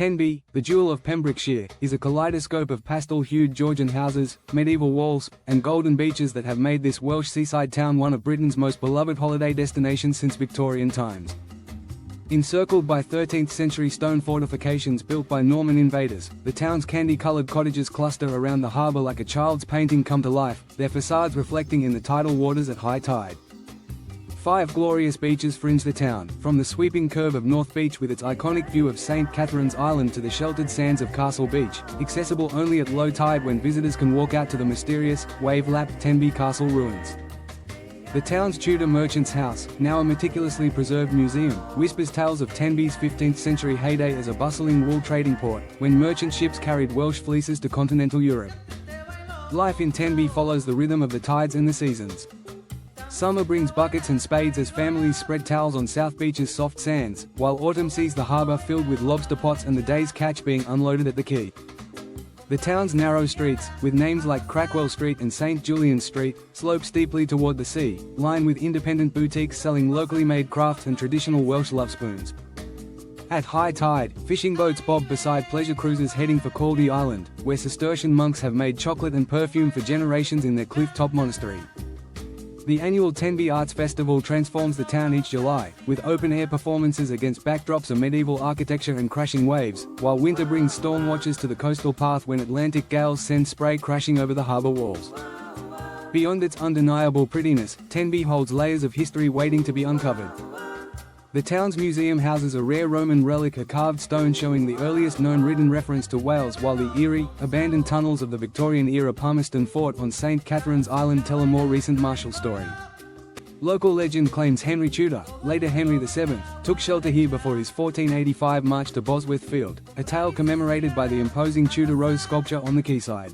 Tenby, the jewel of Pembrokeshire, is a kaleidoscope of pastel-hued Georgian houses, medieval walls, and golden beaches that have made this Welsh seaside town one of Britain's most beloved holiday destinations since Victorian times. Encircled by 13th-century stone fortifications built by Norman invaders, the town's candy-coloured cottages cluster around the harbour like a child's painting come to life, their facades reflecting in the tidal waters at high tide. 5 glorious beaches fringe the town, from the sweeping curve of North Beach with its iconic view of St. Catherine's Island to the sheltered sands of Castle Beach, accessible only at low tide when visitors can walk out to the mysterious, wave-lapped Tenby Castle ruins. The town's Tudor merchant's house, now a meticulously preserved museum, whispers tales of Tenby's 15th-century heyday as a bustling wool trading port, when merchant ships carried Welsh fleeces to continental Europe. Life in Tenby follows the rhythm of the tides and the seasons. Summer brings buckets and spades as families spread towels on South Beach's soft sands, while autumn sees the harbour filled with lobster pots and the day's catch being unloaded at the quay. The town's narrow streets, with names like Crackwell Street and St. Julian's Street, slope steeply toward the sea, lined with independent boutiques selling locally made crafts and traditional Welsh love spoons. At high tide, fishing boats bob beside pleasure cruisers heading for Caldey Island, where Cistercian monks have made chocolate and perfume for generations in their cliff-top monastery. The annual Tenby Arts Festival transforms the town each July, with open-air performances against backdrops of medieval architecture and crashing waves, while winter brings storm watches to the coastal path when Atlantic gales send spray crashing over the harbour walls. Beyond its undeniable prettiness, Tenby holds layers of history waiting to be uncovered. The town's museum houses a rare Roman relic, a carved stone showing the earliest known written reference to Wales, while the eerie, abandoned tunnels of the Victorian-era Palmerston Fort on St. Catherine's Island tell a more recent martial story. Local legend claims Henry Tudor, later Henry VII, took shelter here before his 1485 march to Bosworth Field, a tale commemorated by the imposing Tudor rose sculpture on the quayside.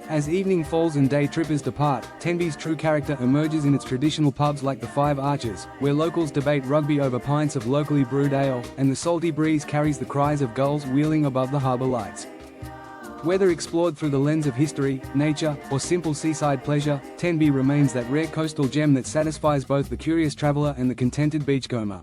As evening falls and day trippers depart, Tenby's true character emerges in its traditional pubs like the Five Arches, where locals debate rugby over pints of locally brewed ale, and the salty breeze carries the cries of gulls wheeling above the harbour lights. Whether explored through the lens of history, nature, or simple seaside pleasure, Tenby remains that rare coastal gem that satisfies both the curious traveller and the contented beachcomber.